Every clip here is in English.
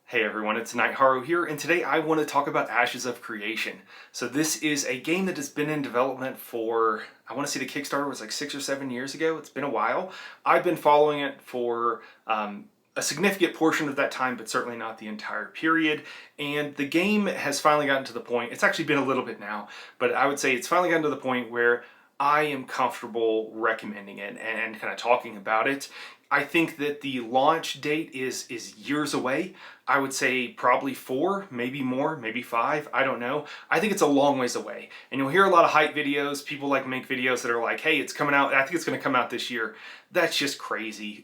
Hey everyone, it's Nightharu here, and today I want to talk about Ashes of Creation. So this is a game that has been in development for, I want to say the Kickstarter was like 6 or 7 years ago. It's been a while. I've been following it for a significant portion of that time, but certainly not the entire period. And the game has finally gotten to the point, it's actually been a little bit now, but I would say it's finally gotten to the point where I am comfortable recommending it and kind of talking about it. I think that the launch date is years away. I would say probably 4, maybe more, maybe 5, I don't know. I think it's a long ways away. And you'll hear a lot of hype videos. People like make videos that are like, hey, it's coming out, I think it's gonna come out this year. That's just crazy.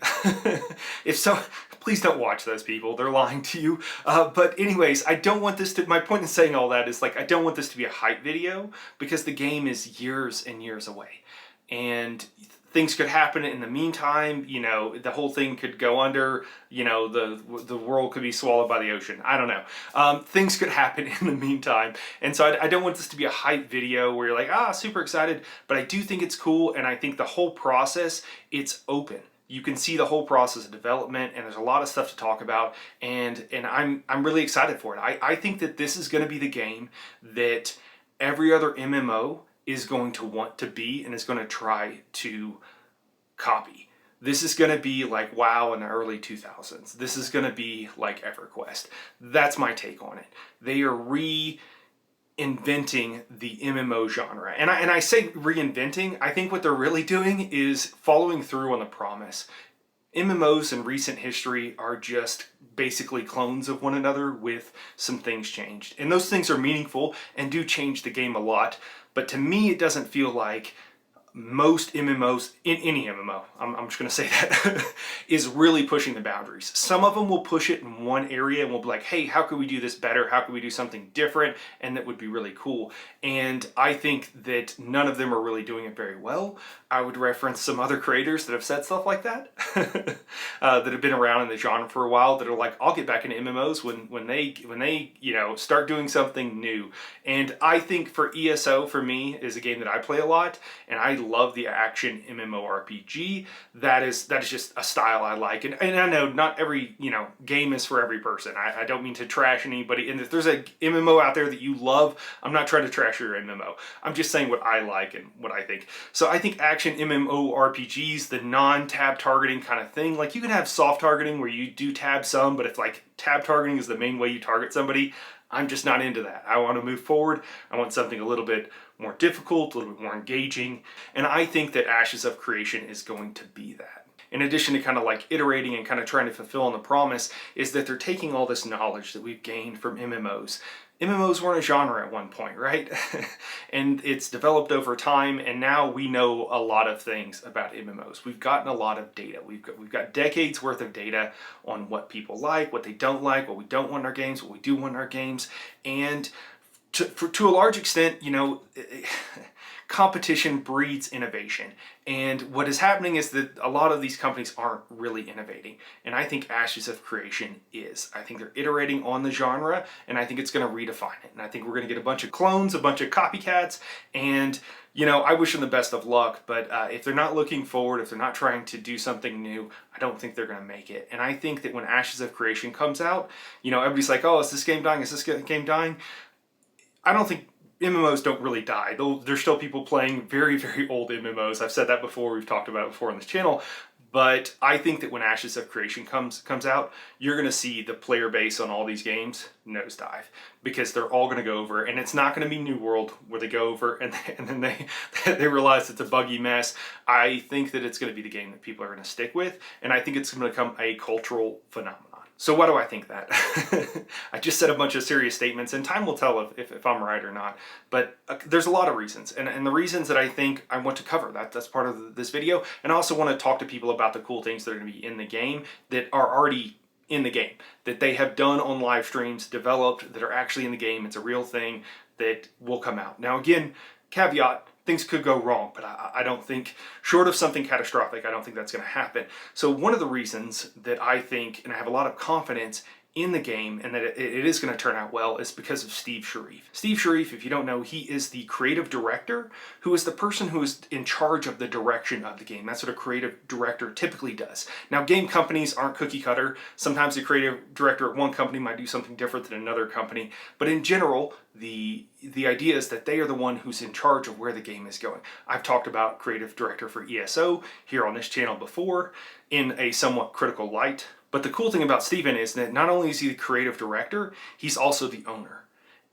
If so, please don't watch those people. They're lying to you. But anyways, I don't want this to, my point in saying all that is like, I don't want this to be a hype video because the game is years and years away. And things could happen in the meantime, you know, the whole thing could go under, you know, the world could be swallowed by the ocean. I don't know. Things could happen in the meantime. And so I don't want this to be a hype video where you're like, super excited, but I do think it's cool. And I think the whole process, it's open. You can see the whole process of development, and there's a lot of stuff to talk about, and I'm really excited for it. I think that this is going to be the game that every other MMO is going to want to be and is going to try to copy. This is going to be like WoW in the early 2000s. This is going to be like EverQuest. That's my take on it. They are reinventing the MMO genre. And I say reinventing, I think what they're really doing is following through on the promise. MMOs in recent history are just basically clones of one another with some things changed. And those things are meaningful and do change the game a lot. But to me, it doesn't feel like most MMOs, in any MMO, I'm just going to say that, is really pushing the boundaries. Some of them will push it in one area and will be like, hey, how could we do this better? How could we do something different? And that would be really cool. And I think that none of them are really doing it very well. I would reference some other creators that have said stuff like that, that have been around in the genre for a while, that are like, I'll get back into MMOs when they you know, start doing something new. And I think for ESO, for me, is a game that I play a lot, and I love the action MMORPG. That is just a style I like. And I know not every, you know, game is for every person. I don't mean to trash anybody. And if there's a MMO out there that you love, I'm not trying to trash your MMO. I'm just saying what I like and what I think. So I think action MMORPGs, the non-tab targeting kind of thing, like you can have soft targeting where you do tab some, but if like tab targeting is the main way you target somebody, I'm just not into that. I want to move forward. I want something a little bit more difficult, a little bit more engaging. And I think that Ashes of Creation is going to be that. In addition to kind of like iterating and kind of trying to fulfill on the promise, is that they're taking all this knowledge that we've gained from MMOs. MMOs weren't a genre at one point, right? And it's developed over time, and now we know a lot of things about MMOs. We've gotten a lot of data. We've got decades worth of data on what people like, what they don't like, what we don't want in our games, what we do want in our games. And to a large extent, you know, competition breeds innovation. And what is happening is that a lot of these companies aren't really innovating. And I think Ashes of Creation is. I think they're iterating on the genre, and I think it's going to redefine it. And I think we're going to get a bunch of clones, a bunch of copycats, and you know, I wish them the best of luck, but if they're not looking forward, if they're not trying to do something new, I don't think they're going to make it. And I think that when Ashes of Creation comes out, you know, everybody's like, oh, is this game dying? Is this game dying? I don't think MMOs don't really die. There's still people playing very, very old MMOs. I've said that before. We've talked about it before on this channel. But I think that when Ashes of Creation comes out, you're going to see the player base on all these games nosedive, because they're all going to go over, and it's not going to be New World where they go over and then they realize it's a buggy mess. I think that it's going to be the game that people are going to stick with, and I think it's going to become a cultural phenomenon. So why do I think that? I just said a bunch of serious statements, and time will tell if I'm right or not. But there's a lot of reasons, and the reasons that I think I want to cover, that's part of this video. And I also want to talk to people about the cool things that are going to be in the game that are already in the game, that they have done on live streams, developed, that are actually in the game. It's a real thing that will come out. Now again, caveat, things could go wrong, but I don't think, short of something catastrophic, I don't think that's going to happen. So one of the reasons that I think, and I have a lot of confidence in the game and that it is going to turn out well is because of Steve Sharif. Steve Sharif, if you don't know, he is the creative director who is the person who is in charge of the direction of the game. That's what a creative director typically does. Now, game companies aren't cookie cutter. Sometimes the creative director at one company might do something different than another company, but in general, the idea is that they are the one who's in charge of where the game is going. I've talked about creative director for ESO here on this channel before in a somewhat critical light. But the cool thing about Steven is that not only is he the creative director, he's also the owner.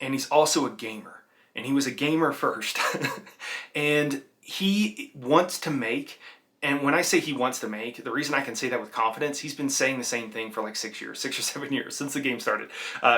And he's also a gamer. And he was a gamer first. And he wants to make, and when I say he wants to make, the reason I can say that with confidence, he's been saying the same thing for like 6 years, 6 or 7 years since the game started.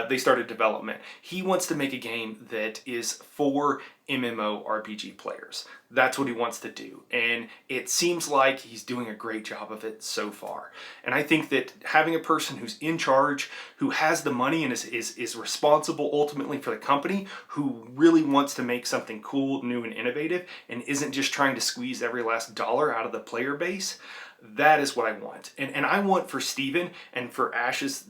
They started development. He wants to make a game that is for MMORPG players. That's what he wants to do. And it seems like he's doing a great job of it so far. And I think that having a person who's in charge, who has the money and is responsible ultimately for the company, who really wants to make something cool, new, and innovative, and isn't just trying to squeeze every last dollar out of the player base, that is what I want. And I want for Steven and for Ash's,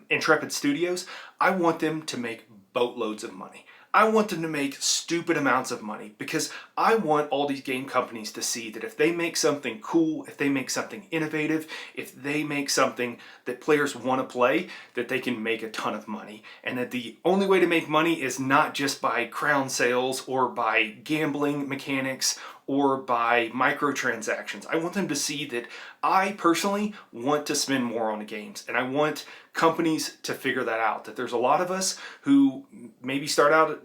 Intrepid Studios, I want them to make boatloads of money. I want them to make stupid amounts of money because I want all these game companies to see that if they make something cool, if they make something innovative, if they make something that players want to play, that they can make a ton of money. And that the only way to make money is not just by crown sales or by gambling mechanics or by microtransactions. I want them to see that I personally want to spend more on the games, and I want companies to figure that out. That there's a lot of us who maybe start out,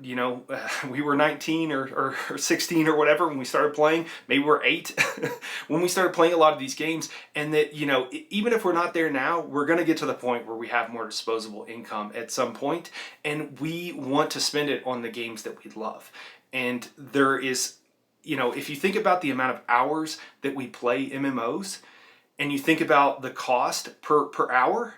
we were 19 or 16 or whatever when we started playing. Maybe we're 8 when we started playing a lot of these games, and that, even if we're not there now, we're going to get to the point where we have more disposable income at some point, and we want to spend it on the games that we love. And there is, if you think about the amount of hours that we play MMOs, and you think about the cost per hour,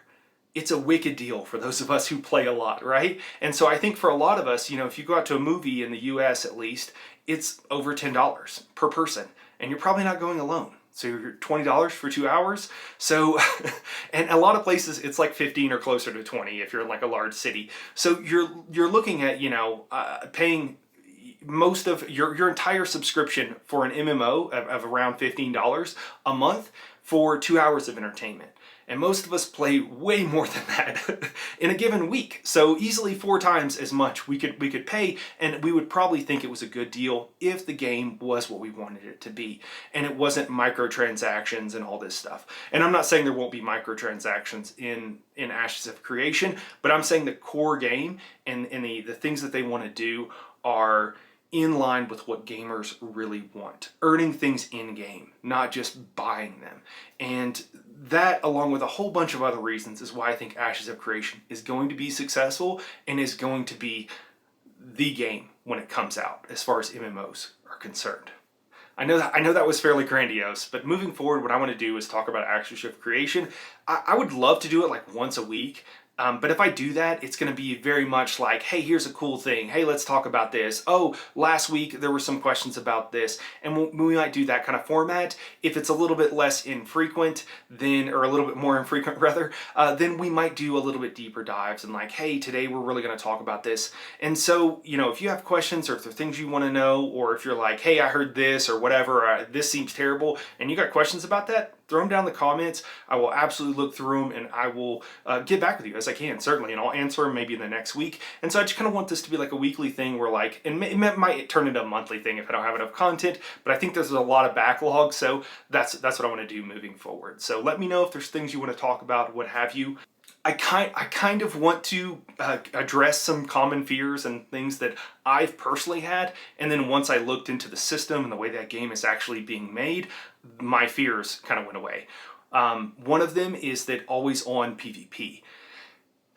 it's a wicked deal for those of us who play a lot, right? And so I think for a lot of us, if you go out to a movie in the US at least, it's over $10 per person, and you're probably not going alone. So you're $20 for 2 hours. So, and a lot of places it's like 15 or closer to 20 if you're in like a large city. So you're looking at, paying most of your entire subscription for an MMO of around $15 a month for 2 hours of entertainment. And most of us play way more than that in a given week. So easily 4 times as much we could pay, and we would probably think it was a good deal if the game was what we wanted it to be. And it wasn't microtransactions and all this stuff. And I'm not saying there won't be microtransactions in Ashes of Creation, but I'm saying the core game and the things that they want to do are in line with what gamers really want. Earning things in-game, not just buying them. And that, along with a whole bunch of other reasons, is why I think Ashes of Creation is going to be successful and is going to be the game when it comes out, as far as MMOs are concerned. I know that was fairly grandiose, but moving forward, what I want to do is talk about Ashes of Creation. I would love to do it like once a week. But if I do that, it's going to be very much like, hey, here's a cool thing. Hey, let's talk about this. Oh, last week there were some questions about this. And we might do that kind of format. If it's a little bit less infrequent, or a little bit more infrequent rather, then we might do a little bit deeper dives and like, hey, today we're really going to talk about this. And so, if you have questions or if there are things you want to know, or if you're like, hey, I heard this or whatever, this seems terrible, and you got questions about that, throw them down in the comments. I will absolutely look through them, and I will get back with you as I can, certainly, and I'll answer them maybe in the next week. And so I just kind of want this to be like a weekly thing where and it might turn into a monthly thing if I don't have enough content, but I think there's a lot of backlog, so that's what I want to do moving forward. So let me know if there's things you want to talk about, what have you. I kind of want to address some common fears and things that I've personally had, and then once I looked into the system and the way that game is actually being made, my fears kind of went away. One of them is that always on PvP.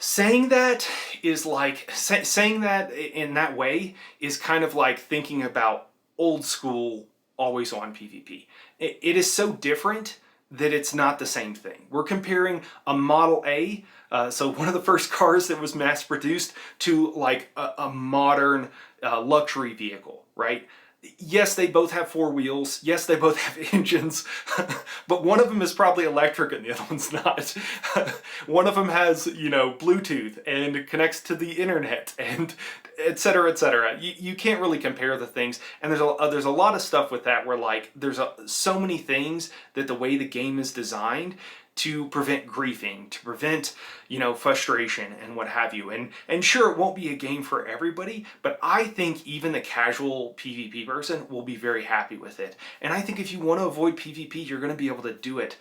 Saying that is like, saying that in that way is kind of like thinking about old school always on PvP. It is so different that it's not the same thing. We're comparing a Model A, so one of the first cars that was mass produced, to like a modern luxury vehicle, right? Yes, they both have four wheels. Yes, they both have engines, but one of them is probably electric and the other one's not. One of them has, Bluetooth and connects to the internet and et cetera, et cetera. You can't really compare the things. And there's a lot of stuff with that where like so many things that the way the game is designed to prevent griefing, to prevent, frustration and what have you. And sure, it won't be a game for everybody, but I think even the casual PvP person will be very happy with it. And I think if you want to avoid PvP, you're going to be able to do it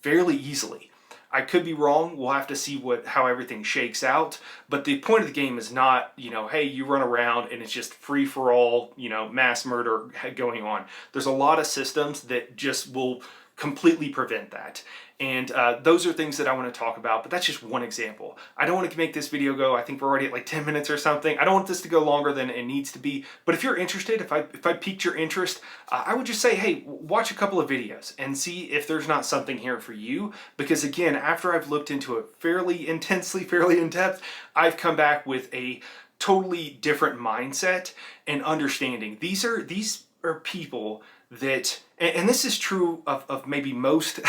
fairly easily. I could be wrong. We'll have to see how everything shakes out. But the point of the game is not, hey, you run around and it's just free for all, mass murder going on. There's a lot of systems that just will completely prevent that. And those are things that I want to talk about, but that's just one example. I don't want to make this video go, I think we're already at like 10 minutes or something. I don't want this to go longer than it needs to be, but if you're interested, if I piqued your interest, I would just say, hey, watch a couple of videos and see if there's not something here for you. Because again, after I've looked into it fairly intensely, fairly in depth, I've come back with a totally different mindset and understanding. These are people that, and this is true of maybe most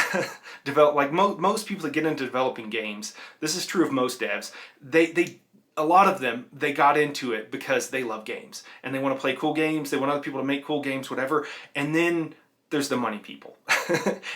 most people that get into developing games. This is true of most devs. They a lot of them, they got into it because they love games and they want to play cool games. They want other people to make cool games, whatever. And then there's the money people.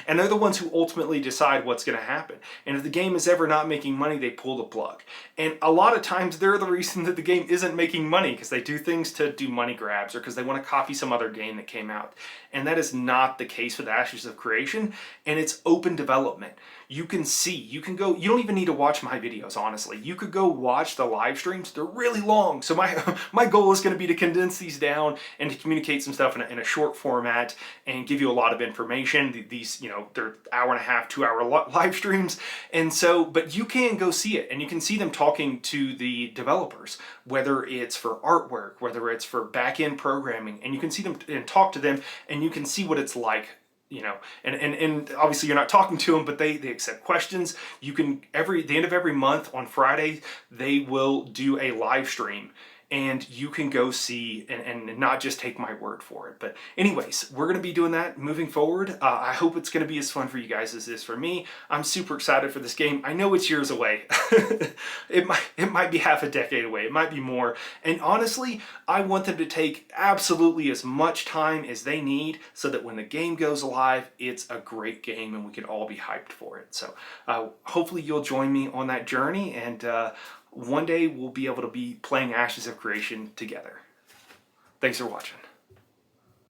And they're the ones who ultimately decide what's going to happen. And if the game is ever not making money, they pull the plug. And a lot of times they're the reason that the game isn't making money, because they do things to do money grabs or because they want to copy some other game that came out. And that is not the case with Ashes of Creation. And it's open development. You can see, you can go, you don't even need to watch my videos, honestly. You could go watch the live streams. They're really long. So my goal is going to be to condense these down and to communicate some stuff in a short format and give you a lot of information. These, they're hour and a half, 2 hour live streams. And so, but you can go see it and you can see them talking to the developers, whether it's for artwork, whether it's for back-end programming, and you can see them and talk to them and you can see what it's like. And obviously you're not talking to them, but they accept questions. You can, the end of every month on Friday, they will do a live stream and you can go see and not just take my word for it. But anyways, we're going to be doing that moving forward. I hope it's going to be as fun for you guys as it is for me. I'm super excited for this game. I know it's years away. It might be half a decade away. It might be more. And honestly, I want them to take absolutely as much time as they need so that when the game goes live, it's a great game and we can all be hyped for it. So hopefully you'll join me on that journey, and one day we'll be able to be playing Ashes of Creation together. Thanks for watching.